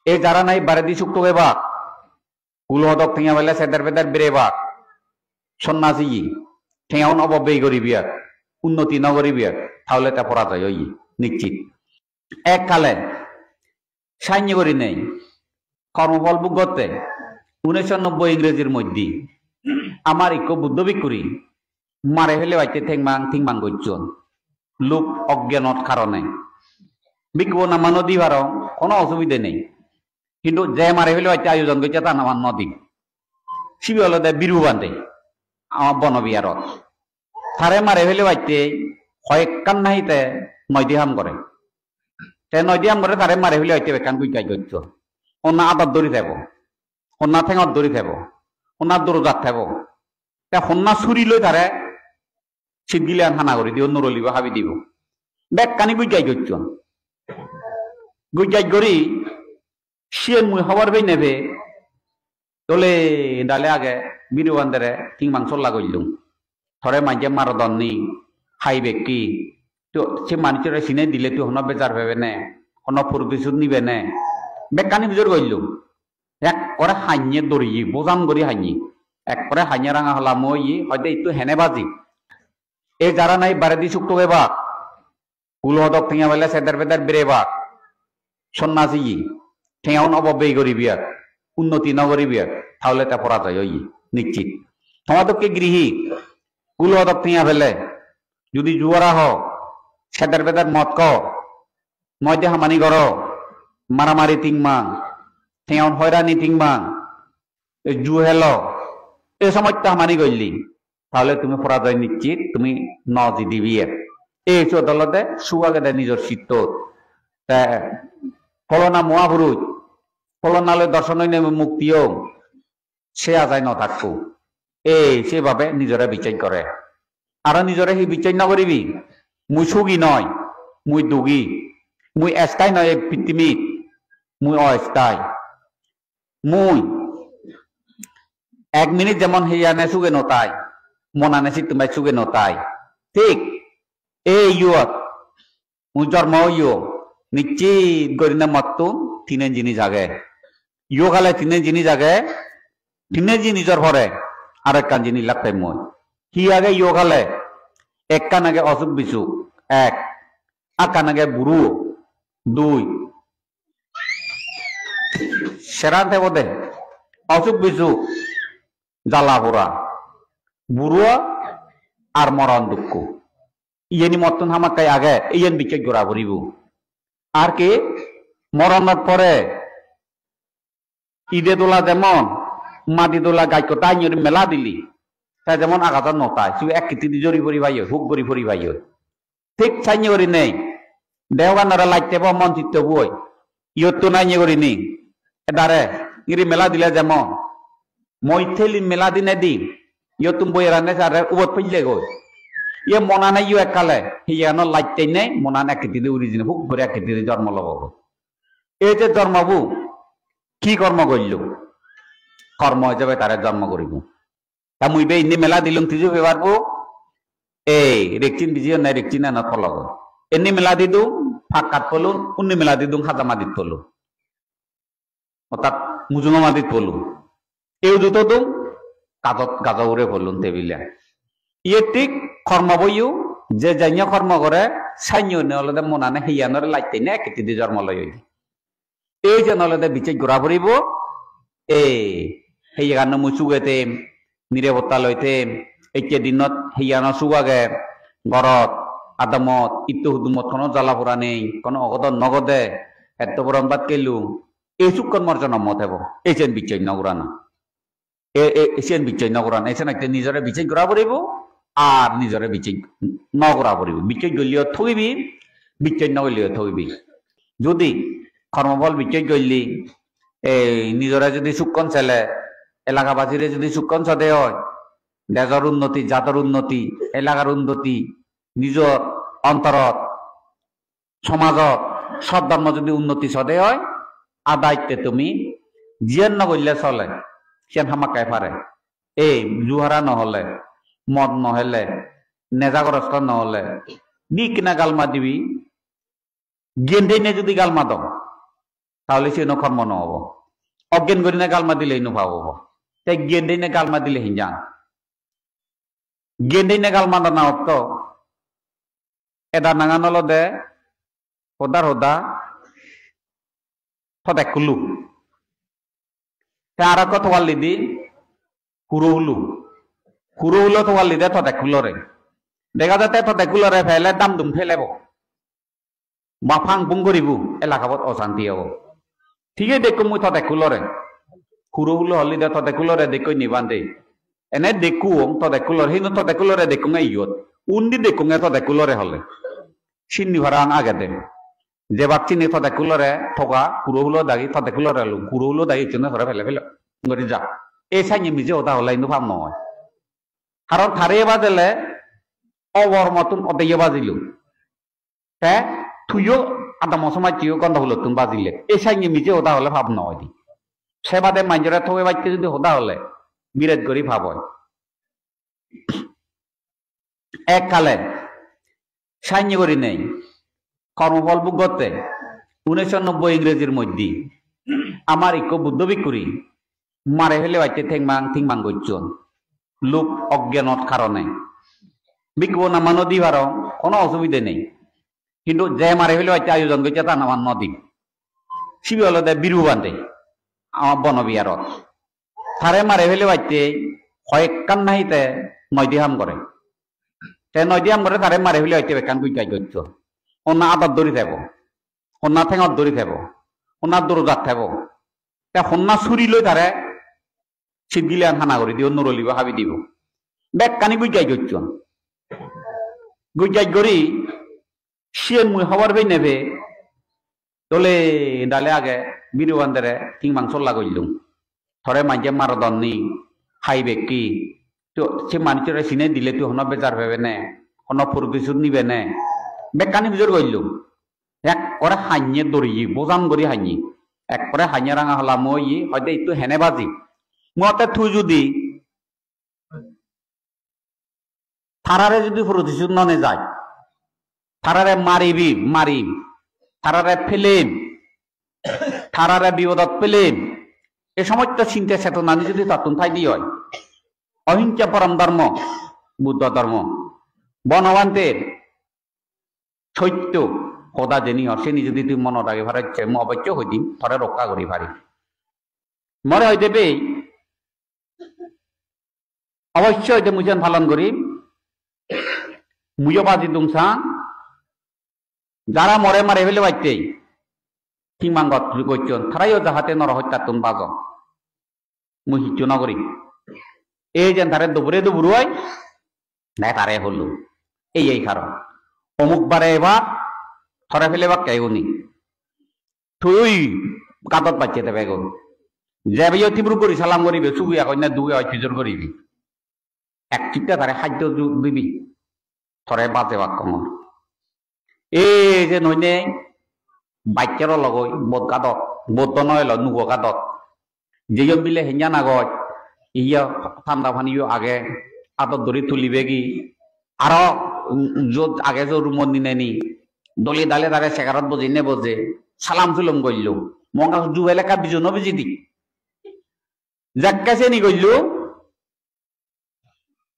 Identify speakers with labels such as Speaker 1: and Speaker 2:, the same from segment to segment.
Speaker 1: এই যারা নাই বারে দি সুক্ত গেবা কুলহদক ঠেঙা বেলা সেদার বেদার বেরেবা সন্ন্যাসী ঠেঙাও অবব্যয় করিবিয়া উন্নতি নগরিবিয়া তাহলে তা পরাজয় হই নিশ্চিত। এককালে সাইন্য করি নেই কর্মফল বুগতে 1990 ইংরেজির মধ্যে আমার ইক বুদ্ধবিক করি মারে ফেলে বাইতে থিংমাং করছেন লোক অজ্ঞানত কারণে বিকব নামা নদী ভার কোনো অসুবিধা নেই, কিন্তু যে মারে ফেলে বাইতে আয়োজন করছে তা নামান নদী শিবি হল দে বিরু বান্ধে আমার বনবিহারত তারে মারে ফেলে বাইতে কয়েকখান নাহিতে নয়দিহাম করে নয়দিহাম করে তারে মারে ফেলে বাইতে বেকান গুইকাই করছ অন্য আদর দৌড়ি থাকব সন্না ঠেঙত দৌড়ি থাকব সন্নার দৌড়াত থাকব সন্না চুরি লৈ তারে ছিট গিলে হানা করে দিব নরলিব হাবি দিব বেকানি গুইকাই করছ গুইকাই করি সিয়েন মুই হবার ভাই নেবে তোলে ডালে আগে বিরু বান্ধে থিংমাং চল্লা করলুম থরে মাইজে মারদন নি খাইবে কি তো সে মানুষের চিনে দিলে তুই হন বেজার ভেবে নে হন ফুরবিসুদ নিবে নে বেকানি বিজোর করলুম এক করে হাইয়ে দৌড়ি বোজান করি হাইয়ে এক করে হাইয়ে রাঙা হলাম মই হয়তো একটু হেনে বাজি এই যারা নাই বারে দি সুক্ত গেবা কুলহদক ঠেঙা বেলা সেদার বেদার বেরেবা সন্ন্যাসী ঠেঙাও অবব্যয় করিবিয়া উন্নতি নগরিবিয়া তাহলে তা পরাজয় হই নিশ্চিত। তোমাদেরকে গৃহী কুলহদক ঠেঙা ফেলে যদি জুয়ারা হ সেদার বেদার মত ক ময়দে হামানি কর মারামারি তিংমাং ঠেঙাউন হয়রানি তিংমাং জু হেল এ সময়টা হামানি করলি তাহলে তুমি পরাজয় নিশ্চিত, তুমি নজি দিবি এই দলতে সুয়াগে দেয় নিজের চিত্ত ফলনা মহাপুরুষ ফলনালয় দর্শন নেমে মুক্তিও সে আজায় নথাকবো এই সেভাবে নিজরে বিচার করে আর নিজরে সেই বিচার নকরিবি মুই সুগী নয় মুই দুগী মুই এস্তাই নয় পৃথিবীত মুই অস্তাই মুই 1 মিনিট যেমন হেয়ানে সুগে নতাই মনানে সিতুমাই সুগে নতাই ঠিক এই ইয়ত মুই জন্ম ইয় নিশ্চিত গরিনা মত্তু তিনে জিনিস আগে ইয় খালে তিনে জিনিস আগে তিনে জিনিসর পরে আর এক কান জিনিস লাগতাই মই কি আগে ইয় খালে এক কান আগে অসুখ বিসুখ এক আকান আগে বুড়ু 2 সেরান থাকব দে অসুখ বিসুখ জ্বালা পোড়া বুড়ো আর মরণ দুঃখ ইয়েনি মতন হামাকাই আগে ইয়েন বিকে গোড়া করিব আর কি মরণের পরে ঈদে দোলা যেমন মাটি দোলা গাইক তাই মেলা দিলি তাই যেমন আঘাত নতায় শুধু এক কেতি জরি ভরি ভাই হুক গরি ভরি ভাই ঠিক চাইনি করি নেই দেওগানারা লাইতে মন চিত্ত বই ইয়ত তো নাই করি নি এদারে ইরি মেলা দিলে যেমন মই থেলি মেলা দিনে দি ইয় তুমি বই রানে সারে উবত ফেললে গই ইয়ে মনা নাই ইউ একালে হিয়ানো লাইতে নেই মনান এক কেতি উড়ি দিনে হুক ভরে এক কেতি জন্ম লব এই যে জন্মবু কি কর্ম করল কর্ম হিসাবে তারে জন্ম করিব তা মুই বে ইনি মেলা দিলুম তিজু পারবো এই রেকচিন বিজিও নাই রেকচিন না ফলগ এনি মেলা দিদু ফাঁক কাট পলুন উন্নি মেলা দিদু খাজা মাদিত পলু অর্থাৎ মুজুমা মাদিত পলু এই দুটো তো কাজত গাজা উড়ে পড়লুন টেবিলে ইয়ে ঠিক কর্ম বইও যে যাইয়া কর্ম করে সাইন্য নলদে মনানে হিয়ানরে লাইতে নে কেতি দি জন্ম লই এই যে নলদে বিচে ঘোরা পড়িব সেই গান মুই চুগেতে নিরাপত্তা লইতে একে দিনত হিয়ানো চুগাগে ঘরত আদামত ইত্য হুদুমত কোনো জ্বালা পোড়া নেই কোনো অগদ নগদে এত বরম বাদ কেলু এই চুক কর্মর জন্মত হব এইসেন বিচয় নগরানা এসেন বিচয় নগরানা এসেন একটা নিজরে বিচয় ঘোরা পড়িব আর নিজরে বিচয় নগরা পড়িব বিচয় গলিও থইবি বিচয় নগলিও থইবি যদি কর্মফল বিচয় গলি এই নিজরে যদি সুকন চলে এলাকাবাসীরে যদি সুকন চদে হয় দেশের উন্নতি জাতের উন্নতি এলাকার উন্নতি নিজর অন্তরত সমাজত সব ধর্ম যদি উন্নতি চদে হয় আর দায়িত্বে তুমি জিয়ান নগরলে চলে সেন হামাকাই পারে এই জুহারা নহলে মদ নহলে নেজাগ্রস্ত নহলে দি কিনা গালমা দিবি গেন্দেনে যদি গালমা দম তাহলে সে কর্ম নহব অজ্ঞান করি না গালমা দিলে নুভাব হব তাই জ্ঞান দিনে গালমা দিলে হিঞ্জান জ্ঞান দিনে গালমা না অত এদা নাঙা নল দে হদার হদা থদে কুলু তে আর কত ওয়ালি দি কুরো হুলো তো ওয়ালি দে থদে কুলরে দেখা যাতে থদে কুলরে ফেলে দাম দুম ফেলেব বা ফাং ফুং করিবু এলাকাবত অশান্তি হব ঠিকই দেখো মুই থদে কুলরে কুরো হুলো হলি দে থদে কুলরে দেখো নিবান দে এনে দেখু থদে কুলর হিনো থদে কুলরে দেখো ইয়ত উন্দি দেখো থদে কুলরে হলে চিনি ভাড়া আগে দে যে বাক চিনি থদে কুলরে থকা কুরো হুলো দাগি থদে কুলরে লু কুরো হুলো দাগি চুনে ধরে ফেলে ফেলে গড়ি যা এই সাইনি মিজে ওটা হলে ইনু ভাব নহয় কারণ থারে বাজেলে অবর মতন অদেয়ে বাজিলু তে তুইও আদা মশমাই তুইও গন্ধ হলো তুমি বাজিলে এই সাইনি মিজে ওটা হলে ভাব নহয় দি সে বাদে মাইজরা থবে বাইতে যদি হোদা হলে বিরাট করি ভাব হয় এককালে সাইনি করি নেই কর্মফল বুগতে 1990 ইংরেজির মধ্যে আমার ইকো বুদ্ধ বিকুরি মারে ফেলে বাইতে থিংমাং করছন লোক অজ্ঞানত কারণে বিকব নামা নদী ভার কোনো অসুবিধা নেই কিন্তু যে মারে ফেলে বাইতে আয়োজন করছে তা নামান নদী শিবি হল দে বিরু বান্ধে আমার বনবিহারত তারে মারে ফেলে বাইতে কয়েকখান নাহিতে নয়দিহাম করে তে নয়দিহাম করে তারে মারে ফেলে বাইতে বেকান গুইকাই করছ ওনা আদত দৌড়ি থাকব ওনা ঠেঙত দৌড়ি থাকব ওনার দৌড় থাকব তে সন্না চুরি লৈ তারে ছিট গিলে হানা করে দিব নরলিব হাবি দিব বেকানি গুইকাই করছ গুইকাই করি সিয়েন মুই খবর পেয়ে নেবে তোলে ডালে আগে বিরু বান্ধে কিংমাং চল্লা করলুম থরে মাঝে মারদন নি খাইবে কি তো সে মানুষের চিনে দিলে তুই হন বেজার ভেবে নে হন ফুরকিসুর নিবে নে বেকানি বিজোর করলুম এক করে হাইয়ে দৌড়ি বোজান করি হাইয়ে এক করে হাইয়ে রাঙা হলাম মই হয়তো একটু হেনে বাজি মতে তুই যদি থারারে যদি প্রতিশোধ ননে যায় থারারে মারি থারারে ফেলেম থারারে বিপদত পেলেম এ সমস্ত চিন্তা চেতনা যদি তত্ন ঠাই দিয়ে হয় অহিংসা পরম ধর্ম বুদ্ধ ধর্ম বনবান্তের সত্য সদা জেনি হসেনি যদি তুই মনত আগে ভাড়াচ্ছে মই অবশ্য হই দিম থরে রক্ষা করি পারি মরে হইতে পেয়ে অবশ্যই হইতে মুজন পালন করি মুজো বাজি দুমসা যারা মরে মারে ফেলে বাইতেই কিংমাঙ্গত করছেন তারাইও যাহাতে নরহত্যা তুম বাজ মুই হিচ্ছু নগরী এই যে তারে দুপুরে দুপুরুয় না তারে হলো এই কারণ অমুক বারে এবার থরে ফেলে বা কেউনি তুই গাতত পাচ্ছে দেবে গো যাবে তিব্রু করি সালাম করিবে চুগুয়া কন্যা দুয়ে হয় ফিজর করিবি এক চিন্তা তারে খাদ্য দিবি থরে বাজে বাক্য এই যে নইনে বাক্যের লগই বোধ গাদত বোধ নয় নুগ গাদত যেজন বিলে হেঞ্জা নাগত ইয়া ঠান্ডা পানিও আগে আদত ধরি তুলিবে কি আরো যত আগে যে রুমত নিনেনি দলি দালে তারে সেকারত বজি নে বজে সালাম চুলম করল মঙ্গা জু এলাকা বিজন বিজি দি যাক্কাছে নি করল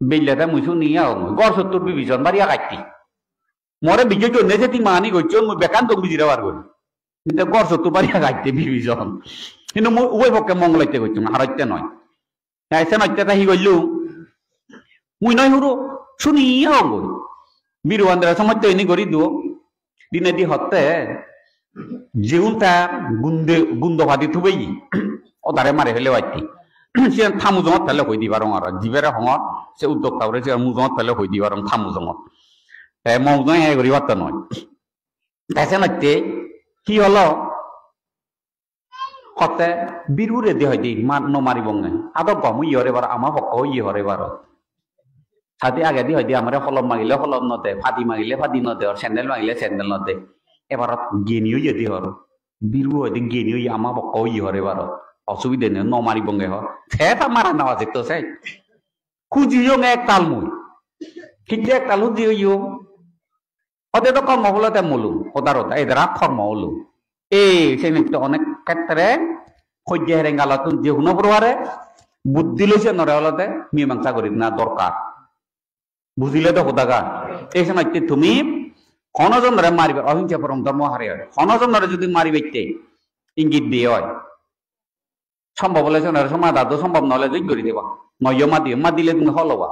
Speaker 1: বিল্লাতে মুছু নিয়ে গড় 70 বিজন বাড়িয়া কাটতি মরে বিজয় জন্য যে তিন মানি করছ মুই বেকান তো বিজিরা বার করি কিন্তু গড় 70 বাড়িয়া কাটতে বিজন কিন্তু মই উভয় পক্ষে মঙ্গলাইতে করছ হারাইতে নয় এসে নইতে তাহি করল মুই নয় হুরো শুনিয়ে হব বিরুবান্ধের সময় তো এনে করি দিও দিনে দি হতে যেউনটা গুন্দ ভাদি থুবেই ও তারে মারে ফেলে বাইতি সে থামু জমত ফেলে হই দিবার আর জীবের হঙত সে উদ্যোক্তা করে সে মুজমত ফেলে হই দিবার থামু জমত মৌজন হে করি বার্তা নয় এসে নইতে কি হলো হতে বিরু রেডি হয় দি নমারি বঙ্গে আদব গম ইহরে বার আমার পক্ষ ইহরে বার সাথে আগে দি হয় দি আমার হলম মাগিলে হলম নদে ফাদি মাগিলে ফাদি নদে আর স্যান্ডেল মাগিলে স্যান্ডেল নদে এবার গেনিও যদি হর বিরু হয় দি গেনিও আমার পক্ষ ইহরে বার অসুবিধা নেই নমারি বঙ্গে হ সেটা মারা নেওয়া যেত সে খুঁজিও এক তাল মুই কিন্তু এক তাল খুঁজিও ওদের তো কর্ম হলো তে মলু ওদার ওদা এদের কর্ম হলো এই সেই নিত্য অনেক ক্ষেত্রে সহ্য হেরেং গালাতুন যে শুনো পড়ারে বুদ্ধি লইছে নরে হলতে মীমাংসা করি না দরকার বুঝিলে তো হোদাগা এই সময় তুমি হনজন ধরে মারিবে অহিংসা পরম ধর্ম হারে হয় হনজন ধরে যদি মারিবে ইঙ্গিত দিয়ে হয় সম্ভব হলে সমাধান সম্ভব নহলে যোগ করে দেবা নয় মা দিলে তুমি হলবা